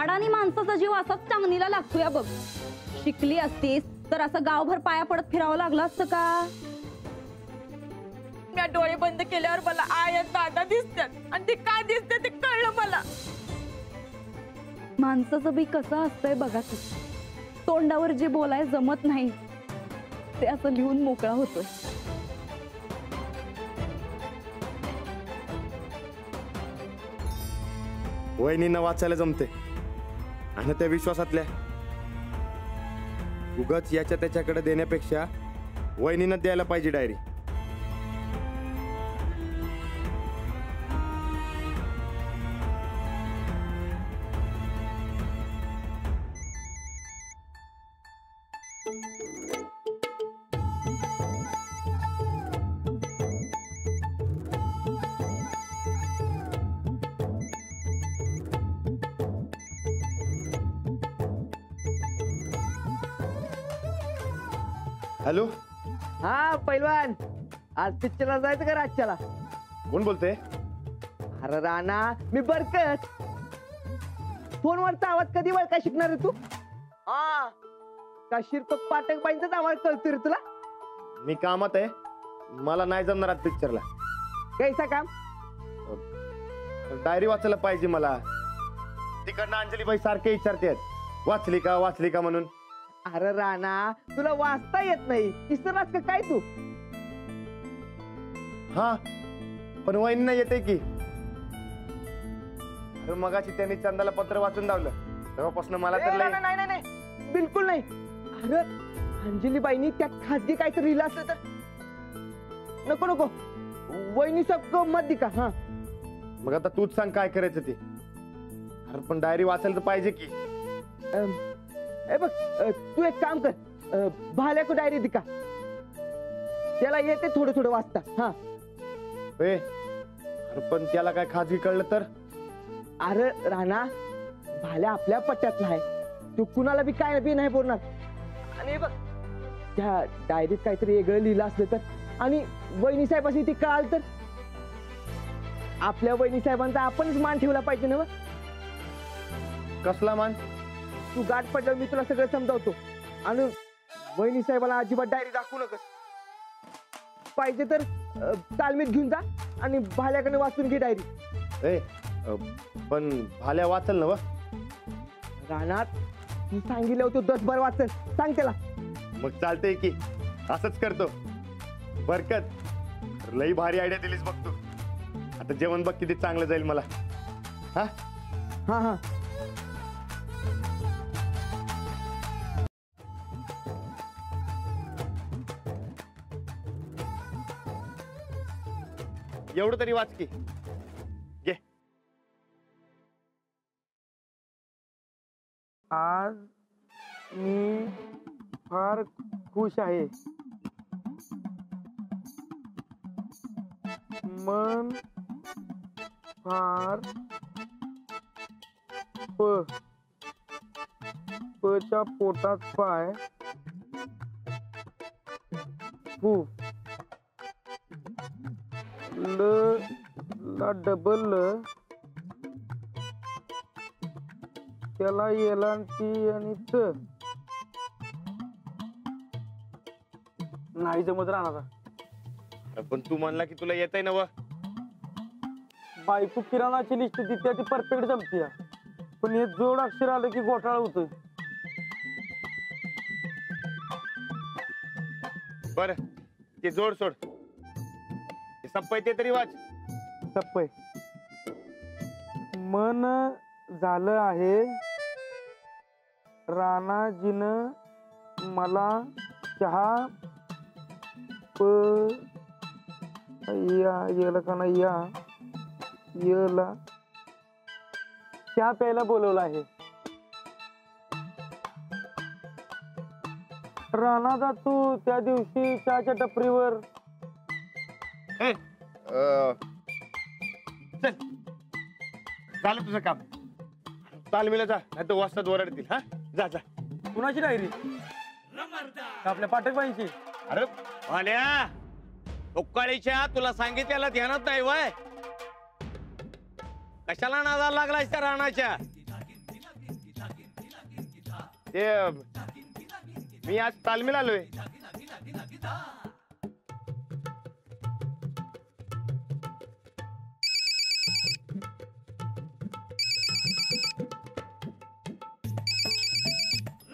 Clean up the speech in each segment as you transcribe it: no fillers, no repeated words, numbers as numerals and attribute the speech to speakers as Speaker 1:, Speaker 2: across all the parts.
Speaker 1: अडाणी माणसाचा जीव असाच टांगणीला लागतोय बघ. शिकली असतीस तर असं गावभर पाया पडत फिरावं लागलं असतं का?
Speaker 2: मी डोळे बंद केल्यावर मला आई आणि दादा दिसतात आणि ते काय दिसते ते कळलं मला.
Speaker 1: माणसाचं बी कसं असतंय बघा तू. तोंडावर जे बोलाय जमत नाही ते असं लिहून मोकळा होतोय.
Speaker 3: वहिनींना वाचायला जमते आणि त्या विश्वासातल्या उगाच याच्या त्याच्याकडे देण्यापेक्षा वहिनीनं द्यायला पाहिजे डायरी. हॅलो.
Speaker 4: हा पैलवान, आज पिक्चरला जायचं का रातच्याला?
Speaker 3: कोण बोलते?
Speaker 4: अरे राणा, मी बरकत. फोनवरचा आवाज कधी वळ काय शिकणार आहे तू? हा का शिरपक पाठक बाईंचाच आवाज कळतोय रे तुला?
Speaker 3: मी कामात आहे, मला नाही जमणार आज पिक्चरला.
Speaker 4: कैसा काम?
Speaker 3: डायरी वाचायला पाहिजे मला. तिकडनं अंजलीबाई सारखे विचारतात वाचली का म्हणून.
Speaker 4: अरे राणा, तुला वाचता येत नाही, इसरलास का काय तू?
Speaker 3: हा पण वहिनींना येते की. अरे मगाशी त्यांनी चंदाला पत्र वाचून दावलं तेव्हापासून मला तर
Speaker 4: नाही बिलकुल नाही. अरे अंजलीबाईंनी त्यात खासगी काहीतरी लिहिलं असलं तर नको वहिनी सब मत दि का. हा
Speaker 3: मग आता तूच सांग काय करायचं ते. अरे पण डायरी वाचायला तर पाहिजे की.
Speaker 4: बघ, तू एक काम कर, भाल्या को डायरी दिका, त्याला येते थोडं थोडं वाचता. हा
Speaker 3: अरे पण त्याला काय खाजगी कळलं तर?
Speaker 4: अरे राणा, भाल्या आपल्या पट्ट्यातला आहे, तू कुणाला बी काय बी नाही बोलणार. आणि बघ, त्या डायरीत काहीतरी वेगळं लिहिलं असलं तर आणि वहिनी साहेबांनी ती कळाल तर आपल्या वहिनी साहेबांचा आपणच मान ठेवला पाहिजे ना.
Speaker 3: कसला मान?
Speaker 4: तू गाठ पडल्यावर मी तुला सगळं समजावतो आणि वहिनी साहेबाला अजिबात डायरी दाखवू नकस. पाहिजे तर तालमीत घेऊन जा आणि भाल्याकडे वाचून घे डायरी.
Speaker 3: पण भाल्या वाचल ना?
Speaker 4: रानात तू सांगितलं होतं 10 बार वाचल, सांग त्याला.
Speaker 3: मग चालतंय की, असंच करतो. बरकत, लई भारी आयडिया दिलीस बघ तू. आता जेवण बघ किती चांगलं जाईल मला. हा
Speaker 4: हा हा
Speaker 3: एवढं तरी वाच की. घे.
Speaker 4: आज मी फार खुश आहे. मन फार पच्या पोटात पाय ला डबल त्याला येलांटी आणि नाही जमत राहणार.
Speaker 3: पण तू म्हणला की तुला येत आहे ना?
Speaker 4: बायको किराणाची लिस्ट देते ती परफेक्ट जमते, पण हे जोड अक्षर आलं की घोटाळा होतोय.
Speaker 3: बर ते जोड सोड, सप्पय ते तरी वाच.
Speaker 4: सप्पय. मन झालं आहे राणाजीनं मला चहा चहा प्यायला बोलवलं आहे. राणा जातो त्या दिवशी चहाच्या टपरीवर.
Speaker 3: चल झालं तुझं काम. तालमीला जा, नाही तर वाजता ओरडतील. हा जा जा.
Speaker 4: कुणाची डायरी? आपल्या पाठकबाईंची.
Speaker 3: अरे भाल्या, उकाळीच्या तुला सांगितल्याला ध्यानात नाही वय? कशाला नादाला लागलाय त्या राणाच्या? ते मी आज तालमीला आलोय.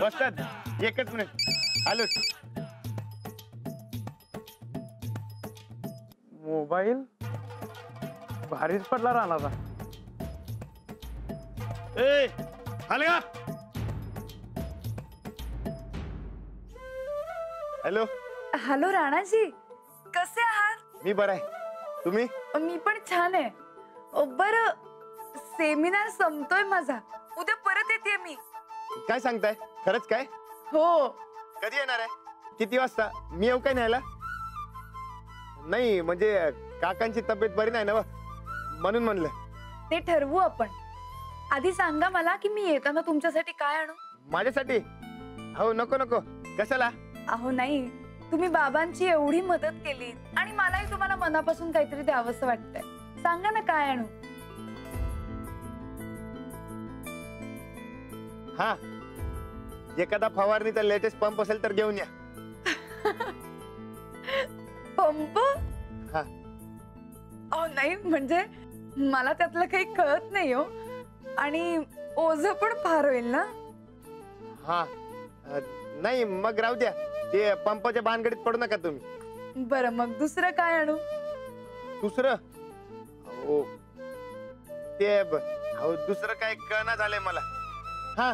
Speaker 3: वस्ताद एकच मिनिट आलो.
Speaker 5: मोबाईल भारीच पडला राहणार.
Speaker 3: ए आले का? हॅलो.
Speaker 1: हॅलो राणाजी, कसे आहात?
Speaker 3: मी बरा आहे. तुम्ही?
Speaker 1: मी पण छान आहे. बरं, सेमिनार संपतोय माझा, उद्या परत येते मी.
Speaker 3: काय सांगताय? खरंच काय?
Speaker 1: हो.
Speaker 3: कधी येणार आहे? किती वाजता? मी येऊ काय न्यायला? नाही म्हणजे काकांची तब्येत बरी नाही ना व, म्हणून म्हणलं.
Speaker 1: ते ठरवू आपण. आधी सांगा मला की मी येताना तुमच्यासाठी काय आणू.
Speaker 3: माझ्यासाठी? हो नको नको. कशाला?
Speaker 1: अहो नाही, तुम्ही बाबांची एवढी मदत केली आणि मलाही तुम्हाला मनापासून काहीतरी द्यावंसं वाटतंय. सांगा ना काय आणू.
Speaker 3: हा, एखादा फवारणीचा लेटेस्ट पंप असेल तर घेऊन या.
Speaker 1: पंप?
Speaker 3: हा.
Speaker 1: अहो नाही, म्हणजे मला त्यातलं काही कळत नाही हो, आणि ओझं पण फार होईल ना.
Speaker 3: हा नाही मग राहू द्या. ते पंपाच्या भानगडीत पडू नका तुम्ही.
Speaker 1: बरं, मग दुसरं काय आणू.
Speaker 3: दुसरं? हो ते हो दुसरं काय कळना झालंय मला. हा,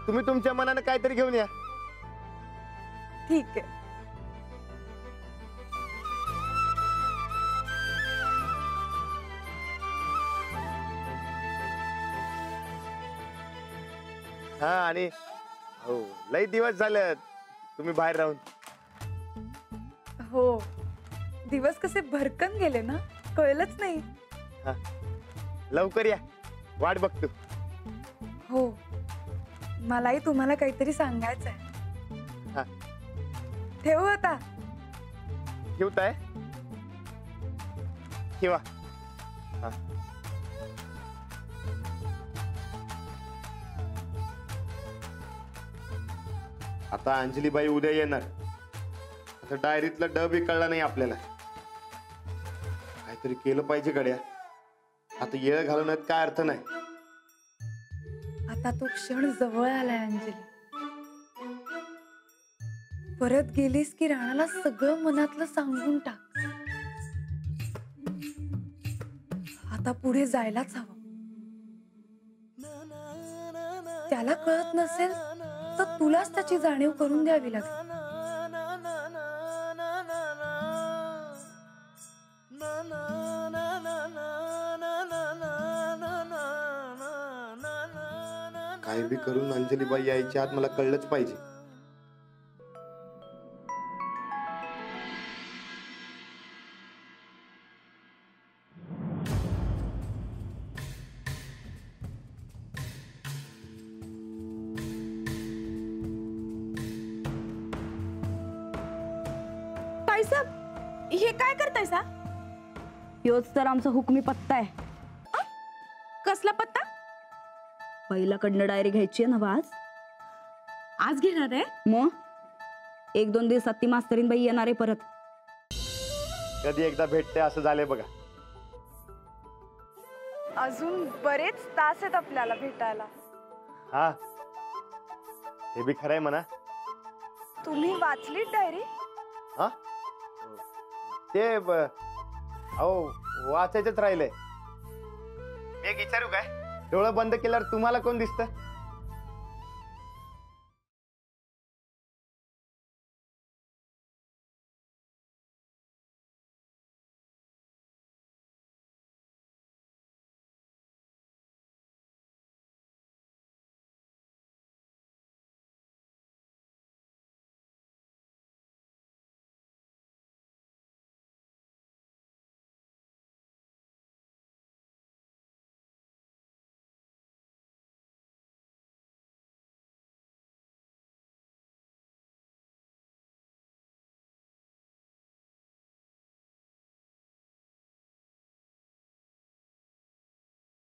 Speaker 3: तुम्ही तुमच्या मनानं काहीतरी घेऊन या.
Speaker 1: ठीक आहे.
Speaker 3: हा, आणि हो लई दिवस झाले तुम्ही बाहेर राहून.
Speaker 1: हो, दिवस कसे भरकन गेले ना, कळलंच नाही.
Speaker 3: हा, लवकर या, वाट बघतो.
Speaker 1: हो, मलाही तुम्हाला काहीतरी सांगायचंय.
Speaker 3: हा.
Speaker 1: ठेवू आता.
Speaker 3: ठेवताय? ठेवा. हा. आता अंजलीबाई उद्या येणार. आता डायरीतला डबही कळला नाही आपल्याला. काहीतरी केलं पाहिजे गड्या. आता येळ घालवण्यात काय अर्थ नाही.
Speaker 1: आता तो क्षण जवळ आलाय अंजली. परत गेलीस की राणाला सगळं मनातलं सांगून टाक. आता पुढे जायलाच हवं. त्याला कळत नसेल तर तुलाच त्याची जाणीव करून द्यावी लागेल.
Speaker 3: काही बी करून अंजलीबाई यायच्या आत मला कळलंच पाहिजे.
Speaker 2: साहेब, हे काय करताय सा?
Speaker 1: ह्योच तर आमचा हुकमी पत्ता आहे.
Speaker 2: कसला पत्ता?
Speaker 1: पहिल्याकडनं डायरी घ्यायची आहे ना आज.
Speaker 2: आज घेणार आहे?
Speaker 1: मग 1-2 दिवसात ती मास्तरीन बाई येणार आहे परत.
Speaker 3: कधी एकदा भेटते असं झालंय बघा.
Speaker 1: अजून बरेच तास आहेत आपल्याला भेटायला.
Speaker 3: हा, हे बी खरंय म्हणा.
Speaker 1: तुम्ही वाचली डायरी?
Speaker 3: हा, ते अहो वाचायचंच राहिलंय. एक विचारू काय? डोळं बंद केल्यावर तुम्हाला कोण दिसतं?